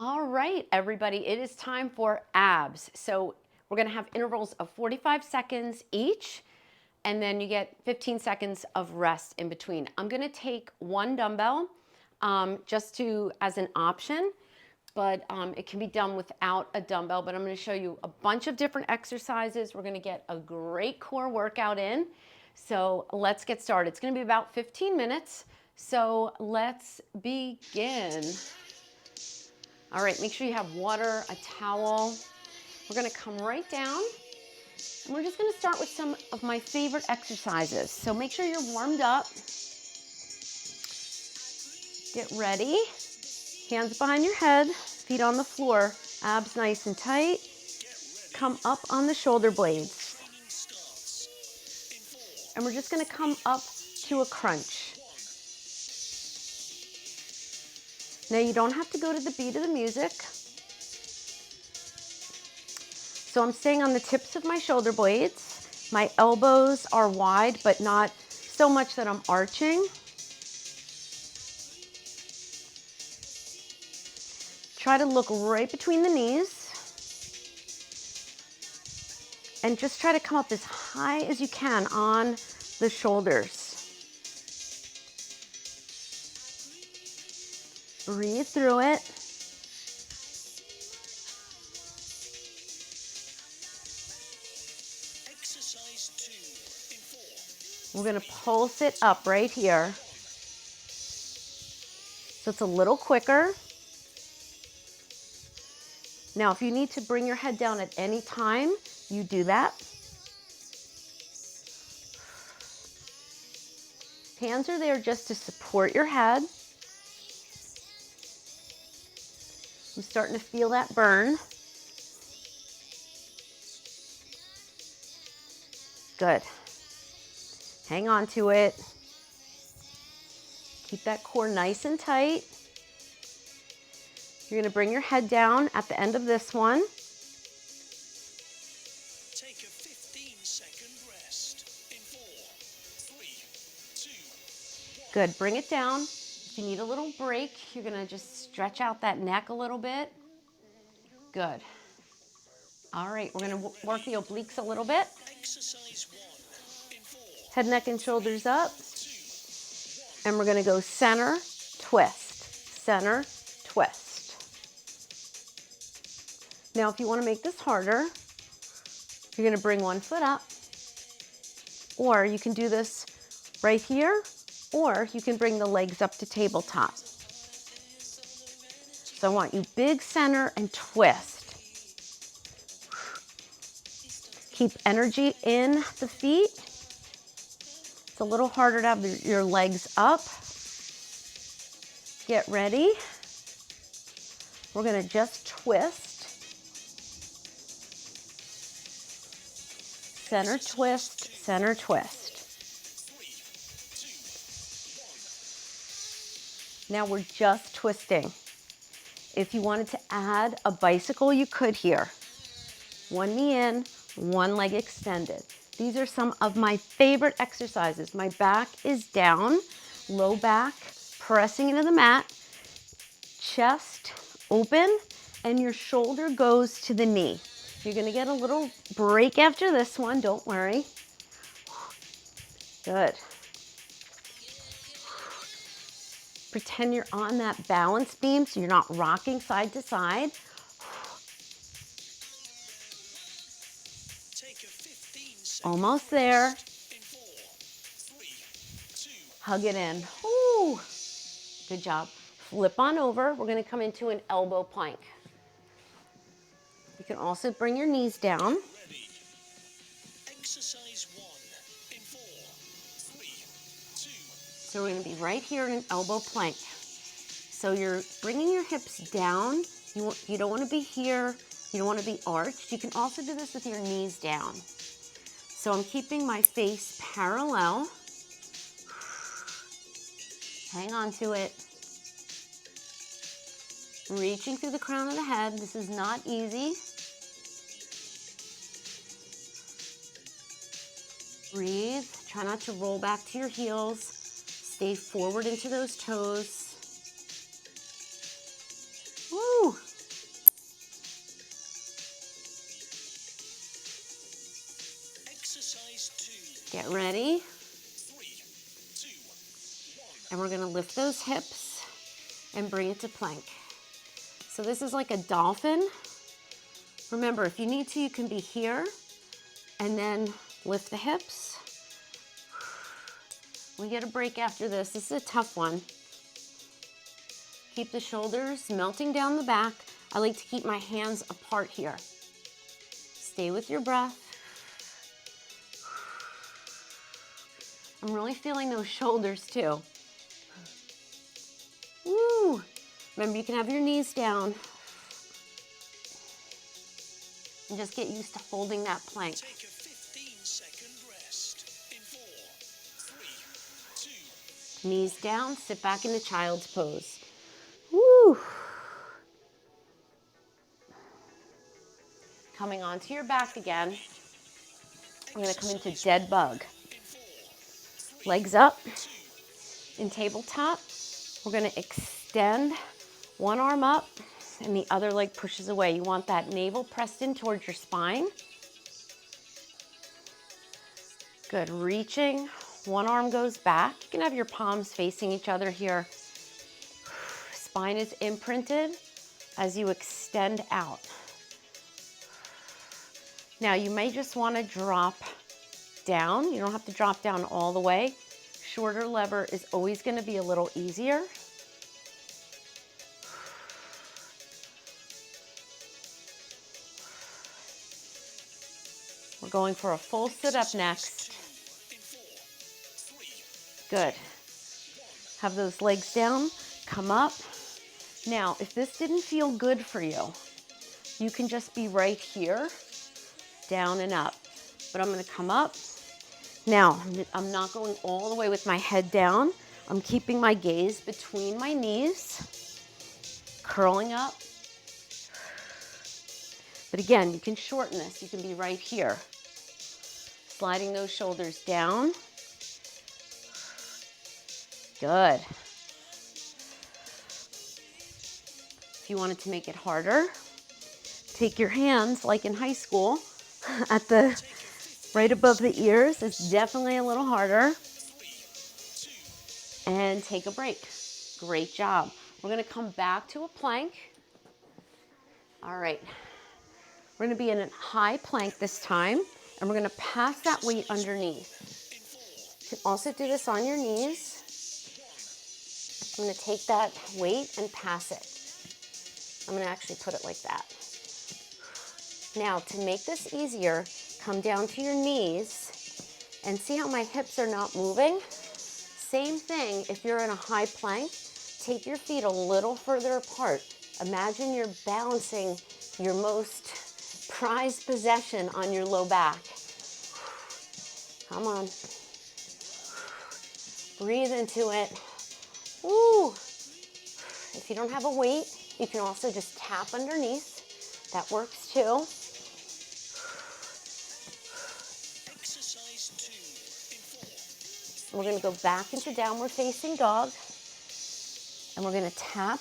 All right, everybody, it is time for abs. So we're gonna have intervals of 45 seconds each, and then you get 15 seconds of rest in between. I'm gonna take one dumbbell just to as an option, but it can be done without a dumbbell. But I'm gonna show you a bunch of different exercises. We're gonna get a great core workout in. So let's get started. It's gonna be about 15 minutes. So let's begin. All right, make sure you have water, a towel. We're gonna come right down and we're just gonna start with some of my favorite exercises. So make sure you're warmed up. Get ready. Hands behind your head, feet on the floor, abs nice and tight. Come up on the shoulder blades. And we're just gonna come up to a crunch. Now you don't have to go to the beat of the music. So I'm staying on the tips of my shoulder blades. My elbows are wide, but not so much that I'm arching. Try to look right between the knees. And just try to come up as high as you can on the shoulders. Breathe through it. Exercise 2 in 4. We're gonna pulse it up right here. So it's a little quicker. Now, if you need to bring your head down at any time, you do that. Hands are there just to support your head. I'm starting to feel that burn. Good. Hang on to it. Keep that core nice and tight. You're gonna bring your head down at the end of this one. Take a 15-second rest in 4, 3, 2, 1. Good, bring it down. If you need a little break, you're gonna just stretch out that neck a little bit. Good. All right, we're gonna work the obliques a little bit. Exercise 1 in 4. Head, neck, and shoulders up. And we're gonna go center, twist, center, twist. Now, if you wanna make this harder, you're gonna bring one foot up, or you can do this right here, or you can bring the legs up to tabletop. So I want you big center and twist. Keep energy in the feet. It's a little harder to have your legs up. Get ready. We're gonna just twist. Center twist, center twist. Now we're just twisting. If you wanted to add a bicycle, you could here. One knee in, one leg extended. These are some of my favorite exercises. My back is down, low back, pressing into the mat, chest open, and your shoulder goes to the knee. You're gonna get a little break after this one, don't worry. Good. Pretend you're on that balance beam so you're not rocking side to side. Take a 15-second Almost there. in 4, 3, 2. Hug it in. Ooh. Good job. Flip on over. We're gonna come into an elbow plank. You can also bring your knees down. Ready. Exercise 1 in 4, 3, 2. So we're gonna be right here in an elbow plank. So you're bringing your hips down. You don't wanna be here. You don't wanna be arched. You can also do this with your knees down. So I'm keeping my face parallel. Hang on to it. Reaching through the crown of the head. This is not easy. Breathe. Try not to roll back to your heels. Stay forward into those toes. Woo! Exercise 2. Get ready. 3, 2, 1. And we're gonna lift those hips and bring it to plank. So this is like a dolphin. Remember, if you need to, you can be here and then lift the hips. We get a break after this. This is a tough one. Keep the shoulders melting down the back. I like to keep my hands apart here. Stay with your breath. I'm really feeling those shoulders too. Woo! Remember, you can have your knees down. And just get used to holding that plank. Take a 15-second rest. In 4, 3, 2. Knees down, sit back into child's pose. Woo! Coming onto your back again. I'm gonna come into dead bug. Legs up in tabletop. We're gonna extend one arm up and the other leg pushes away. You want that navel pressed in towards your spine. Good, reaching. One arm goes back. You can have your palms facing each other here. Spine is imprinted as you extend out. Now you may just want to drop down. You don't have to drop down all the way. Shorter lever is always going to be a little easier. We're going for a full sit-up next. Good. Have those legs down, come up. Now, if this didn't feel good for you, you can just be right here, down and up. But I'm gonna come up. Now, I'm not going all the way with my head down. I'm keeping my gaze between my knees, curling up. But again, you can shorten this. You can be right here. Sliding those shoulders down. Good. If you wanted to make it harder, take your hands, like in high school, at the right above the ears. It's definitely a little harder. And take a break. Great job. We're gonna come back to a plank. All right. We're gonna be in a high plank this time, and we're gonna pass that weight underneath. You can also do this on your knees. I'm gonna take that weight and pass it. I'm gonna actually put it like that. Now, to make this easier, come down to your knees and see how my hips are not moving? Same thing if you're in a high plank. Take your feet a little further apart. Imagine you're balancing your most prized possession on your low back. Come on. Breathe into it. Woo! If you don't have a weight, you can also just tap underneath. That works too. Exercise 2 in 4. We're gonna go back into downward facing dog. And we're gonna tap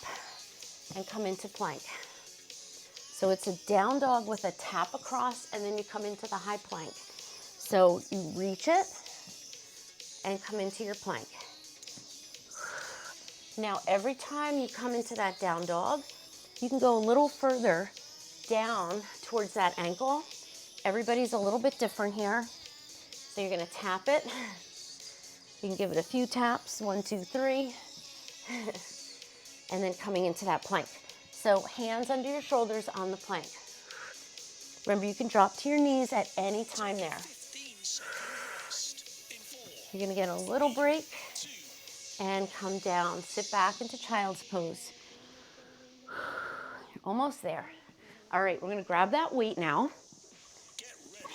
and come into plank. So it's a down dog with a tap across, and then you come into the high plank. So you reach it and come into your plank. Now, every time you come into that down dog, you can go a little further down towards that ankle. Everybody's a little bit different here. So you're gonna tap it. You can give it a few taps, 1, 2, 3. And then coming into that plank. So hands under your shoulders on the plank. Remember, you can drop to your knees at any time there. 15-second rest. In 4, You're gonna get a little break and come down. Sit back into child's pose. You're almost there. All right, we're gonna grab that weight now. get ready.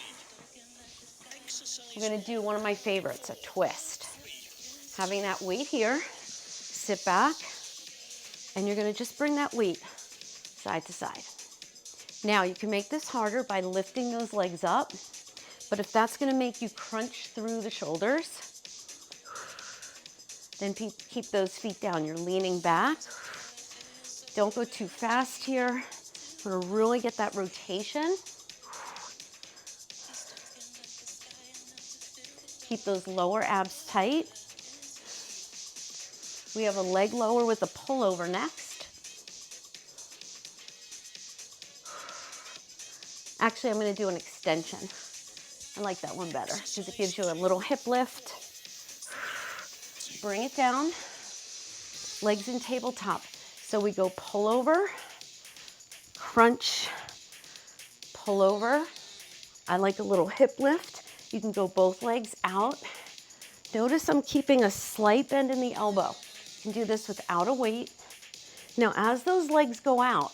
Exercise We're gonna do one of my favorites, a twist. Having that weight here, sit back, and you're gonna just bring that weight side to side. Now, you can make this harder by lifting those legs up, but if that's gonna make you crunch through the shoulders, then keep those feet down. You're leaning back. Don't go too fast here. We're gonna really get that rotation. Keep those lower abs tight. We have a leg lower with a pullover next. Actually, I'm going to do an extension. I like that one better because it gives you a little hip lift. Bring it down. Legs in tabletop. So we go pull over, crunch, pull over. I like a little hip lift. You can go both legs out. Notice I'm keeping a slight bend in the elbow. You can do this without a weight. Now, as those legs go out,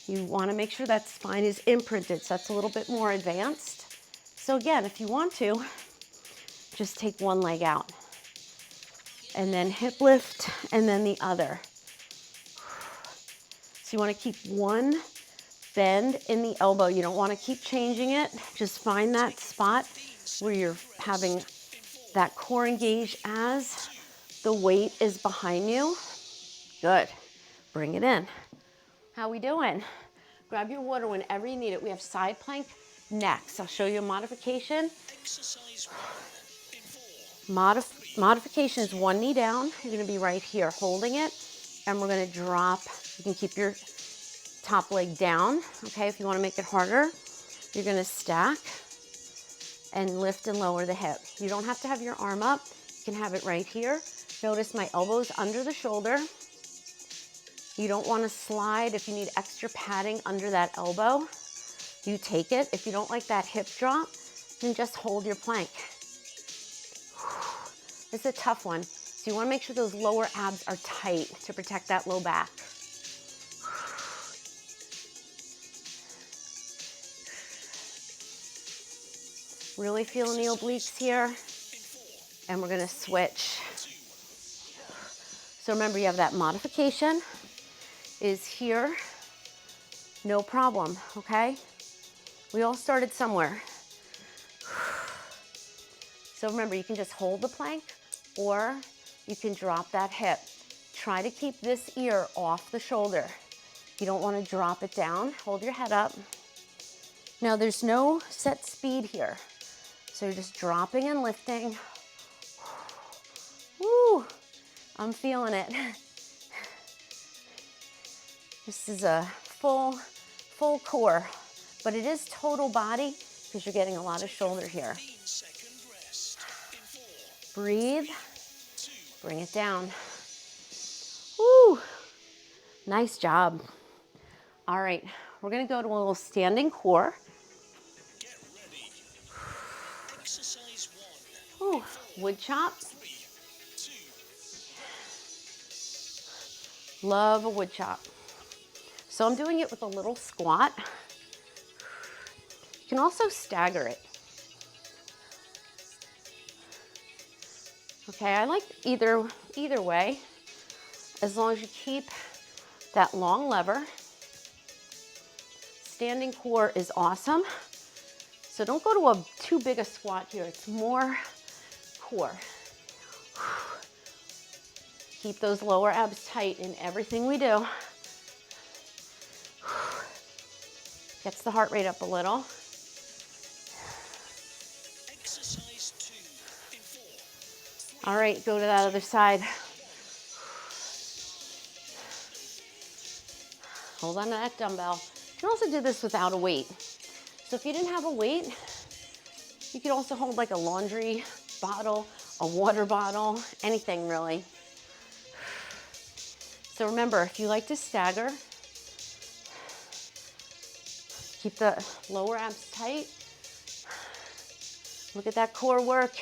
you want to make sure that spine is imprinted, so that's a little bit more advanced. So again, if you want to, just take one leg out. And then hip lift, and then the other. So you want to keep one bend in the elbow. You don't want to keep changing it. Just find that spot where you're having that core engaged as the weight is behind you. Good. Bring it in. How we doing? Grab your water whenever you need it. We have side plank next. I'll show you a modification. Exercise 1 in 4. Modification is one knee down. You're going to be right here holding it, and we're going to drop. You can keep your top leg down, okay? If you want to make it harder, you're going to stack and lift and lower the hip. You don't have to have your arm up. You can have it right here. Notice my elbows under the shoulder. You don't want to slide. If you need extra padding under that elbow, you take it. If you don't like that hip drop, then just hold your plank. This is a tough one. So you want to make sure those lower abs are tight to protect that low back. Really feeling the obliques here. And we're going to switch. So remember, you have that modification is here. No problem, okay? We all started somewhere. So remember, you can just hold the plank or you can drop that hip. Try to keep this ear off the shoulder. You don't want to drop it down. Hold your head up. Now there's no set speed here. So you're just dropping and lifting. Woo, I'm feeling it. This is a full core, but it is total body because you're getting a lot of shoulder here. Breathe, bring it down. Woo, nice job. All right, we're gonna go to a little standing core. Get ready. Exercise 1. Ooh, wood chop. 3, 2. Love a wood chop. So I'm doing it with a little squat. You can also stagger it. Okay, I like either way, as long as you keep that long lever. Standing core is awesome. So don't go to too big a squat here. It's more core. Keep those lower abs tight in everything we do. Gets the heart rate up a little. Exercise 2 in 4. All right, go to that other side. Hold on to that dumbbell. You can also do this without a weight. So if you didn't have a weight, you could also hold like a laundry bottle, a water bottle, anything really. So remember, if you like to stagger, keep the lower abs tight. Look at that core work.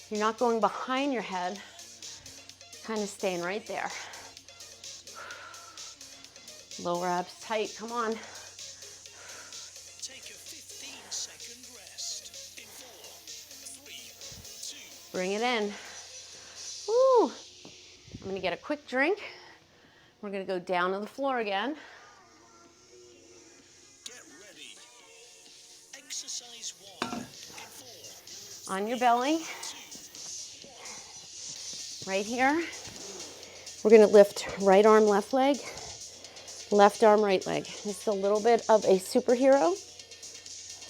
You're not going behind your head, kind of staying right there. Lower abs tight, come on. Take a 15-second rest in 4, 3, 2. Bring it in. Woo! I'm gonna get a quick drink. We're gonna go down to the floor again. Get ready. Exercise 1 in 4. On your belly. Right here. We're gonna lift right arm, left leg. Left arm, right leg. It's a little bit of a superhero.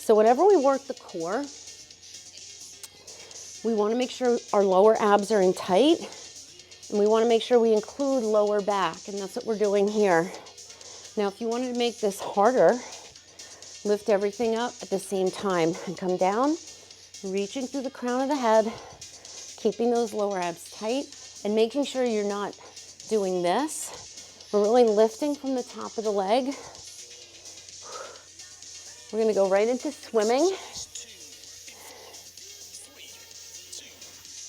So whenever we work the core, we want to make sure our lower abs are in tight, and we want to make sure we include lower back, and that's what we're doing here. Now, if you wanted to make this harder, lift everything up at the same time and come down, reaching through the crown of the head, keeping those lower abs tight, and making sure you're not doing this. We're really lifting from the top of the leg. We're gonna go right into swimming.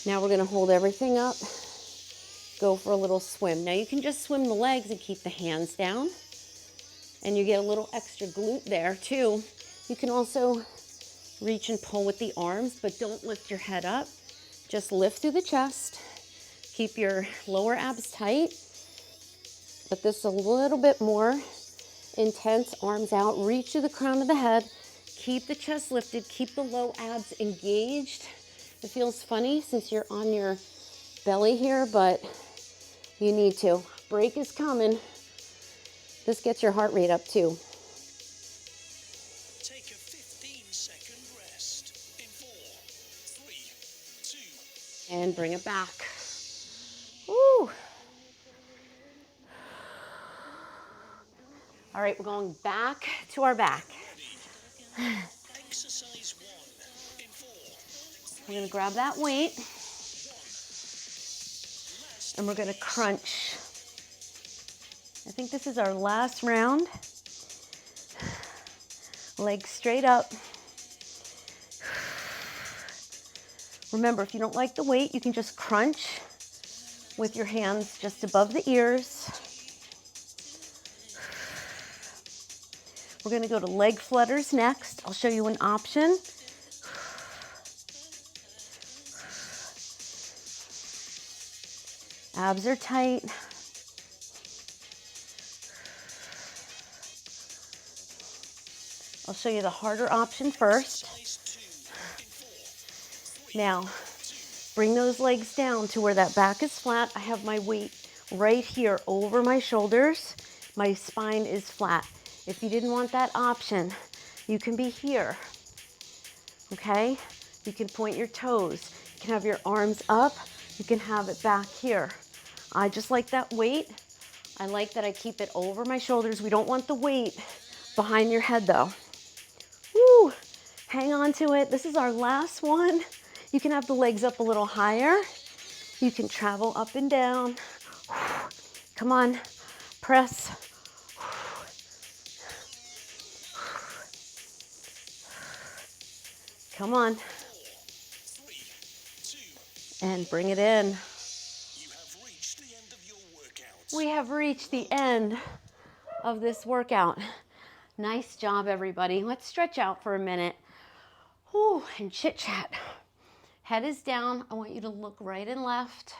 Now we're gonna hold everything up, go for a little swim. Now you can just swim the legs and keep the hands down, and you get a little extra glute there too. You can also reach and pull with the arms, but don't lift your head up. Just lift through the chest. Keep your lower abs tight, but this is a little bit more intense. Arms out, reach to the crown of the head. Keep the chest lifted, keep the low abs engaged. It feels funny since you're on your belly here, but you need to. Break is coming. This gets your heart rate up too. Take a 15-second rest in 4, 3, 2. And bring it back. Woo. All right, we're going back to our back. Exercise 1 in 4. We're gonna grab that weight and we're gonna crunch. I think this is our last round. Legs straight up. Remember, if you don't like the weight, you can just crunch with your hands just above the ears. We're gonna go to leg flutters next. I'll show you an option. Abs are tight. I'll show you the harder option first. Now, bring those legs down to where that back is flat. I have my weight right here over my shoulders. My spine is flat. If you didn't want that option, you can be here, okay? You can point your toes. You can have your arms up. You can have it back here. I just like that weight. I like that I keep it over my shoulders. We don't want the weight behind your head though. Woo, hang on to it. This is our last one. You can have the legs up a little higher. You can travel up and down. Come on, press. Come on. And bring it in. You have reached the end of your workout. We have reached the end of this workout. Nice job, everybody. Let's stretch out for a minute. Whew, and chit chat. Head is down. I want you to look right and left.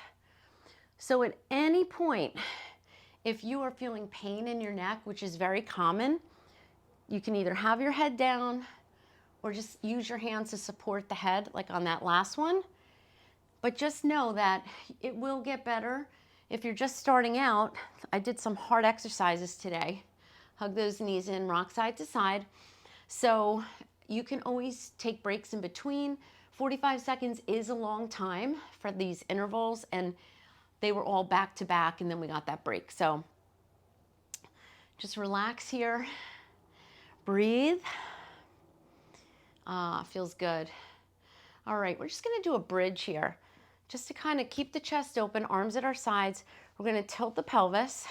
So at any point, if you are feeling pain in your neck, which is very common, you can either have your head down or just use your hands to support the head, like on that last one. But just know that it will get better. If you're just starting out, I did some hard exercises today. Hug those knees in, rock side to side. So you can always take breaks in between. 45 seconds is a long time for these intervals, and they were all back to back, and then we got that break. So just relax here, breathe. Feels good. All right, we're just gonna do a bridge here, just to kind of keep the chest open, arms at our sides. We're gonna tilt the pelvis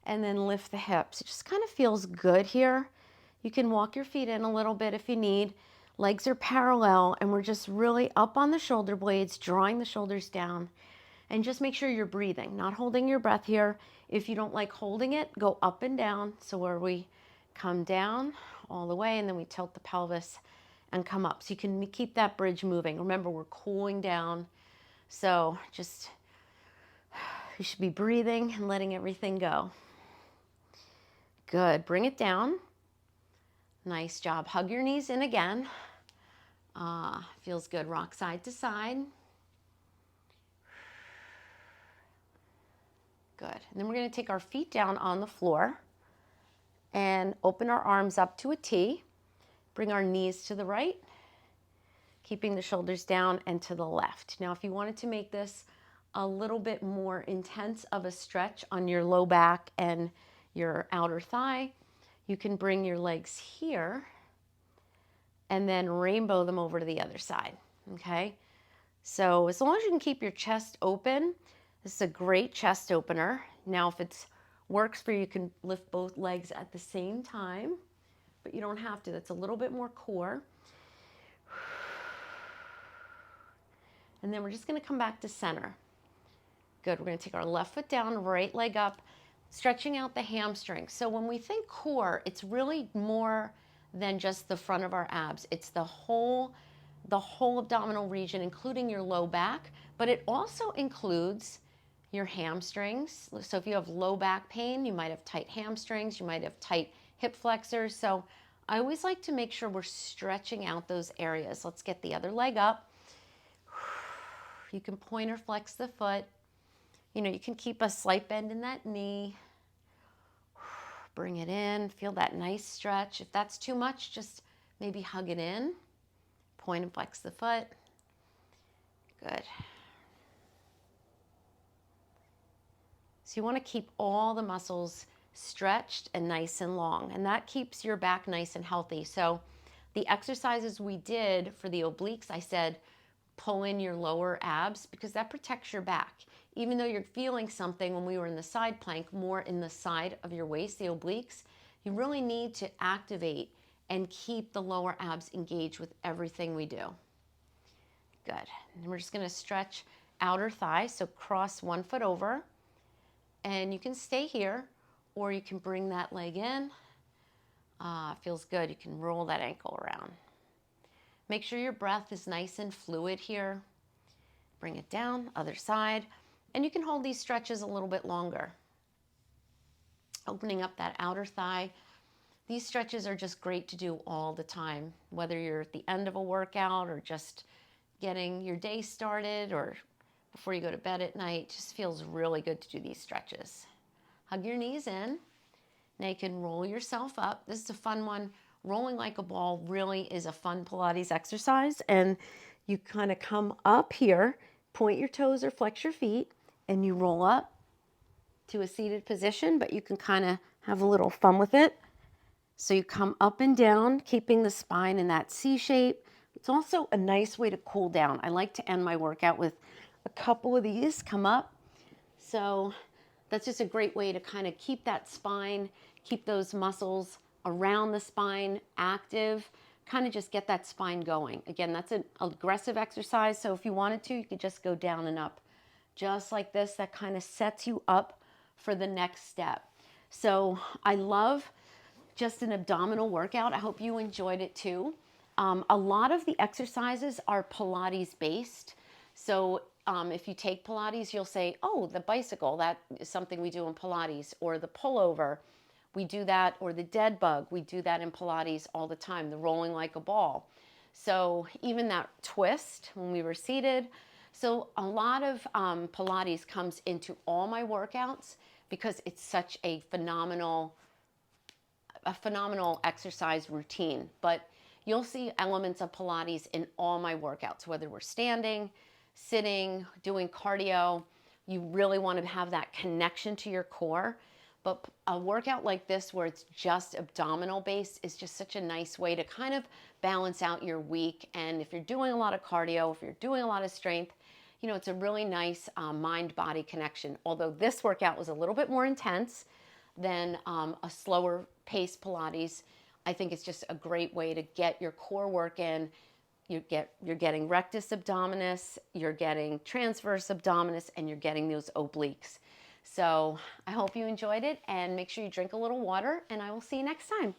and then lift the hips. It just kind of feels good here. You can walk your feet in a little bit if you need. Legs are parallel, and we're just really up on the shoulder blades, drawing the shoulders down. And just make sure you're breathing, not holding your breath here. If you don't like holding it, go up and down. So where we come down all the way, and then we tilt the pelvis and come up. So you can keep that bridge moving. Remember, we're cooling down. So just, you should be breathing and letting everything go. Good, bring it down. Nice job. Hug your knees in again. Feels good. Rock side to side. Good. And then we're going to take our feet down on the floor and open our arms up to a T. Bring our knees to the right, keeping the shoulders down and to the left. Now, if you wanted to make this a little bit more intense of a stretch on your low back and your outer thigh, you can bring your legs here and then rainbow them over to the other side, okay? So as long as you can keep your chest open, this is a great chest opener. Now, if it works for you, you can lift both legs at the same time, but you don't have to. That's a little bit more core. And then we're just gonna come back to center. Good, we're gonna take our left foot down, right leg up, stretching out the hamstrings. So when we think core, it's really more than just the front of our abs. It's the whole abdominal region, including your low back, but it also includes your hamstrings. So if you have low back pain, you might have tight hamstrings, you might have tight hip flexors. So I always like to make sure we're stretching out those areas. Let's get the other leg up. You can point or flex the foot. You know, you can keep a slight bend in that knee. Bring it in, feel that nice stretch. If that's too much, just maybe hug it in. Point and flex the foot. Good. So you want to keep all the muscles stretched and nice and long, and that keeps your back nice and healthy. So the exercises we did for the obliques, I said, pull in your lower abs because that protects your back. Even though you're feeling something when we were in the side plank, more in the side of your waist, the obliques, you really need to activate and keep the lower abs engaged with everything we do. Good. And we're just going to stretch outer thigh. So cross one foot over, and you can stay here, or you can bring that leg in. Feels good. You can roll that ankle around. Make sure your breath is nice and fluid here. Bring it down, other side. And you can hold these stretches a little bit longer. Opening up that outer thigh. These stretches are just great to do all the time, whether you're at the end of a workout or just getting your day started or before you go to bed at night. It just feels really good to do these stretches. Hug your knees in. Now you can roll yourself up. This is a fun one. Rolling like a ball really is a fun Pilates exercise. And you kind of come up here, point your toes or flex your feet, and you roll up to a seated position, but you can kind of have a little fun with it. So you come up and down, keeping the spine in that C shape. It's also a nice way to cool down. I like to end my workout with a couple of these. Come up. So that's just a great way to kind of keep that spine, keep those muscles around the spine active, kind of just get that spine going. Again, that's an aggressive exercise. So if you wanted to, you could just go down and up just like this. That kind of sets you up for the next step. So I love just an abdominal workout. I hope you enjoyed it too. A lot of the exercises are Pilates based. So if you take Pilates, you'll say, oh, the bicycle, that is something we do in Pilates, or the pullover, we do that, or the dead bug, we do that in Pilates all the time, the rolling like a ball. So even that twist when we were seated. So a lot of Pilates comes into all my workouts because it's such a phenomenal exercise routine. But you'll see elements of Pilates in all my workouts, whether we're standing, sitting, doing cardio. You really want to have that connection to your core. But a workout like this where it's just abdominal based is just such a nice way to kind of balance out your week. And if you're doing a lot of cardio, if you're doing a lot of strength, you know, it's a really nice mind-body connection. Although this workout was a little bit more intense than a slower paced Pilates, I think it's just a great way to get your core work in. You're getting rectus abdominis, you're getting transverse abdominis, and you're getting those obliques. So I hope you enjoyed it, and make sure you drink a little water, and I will see you next time.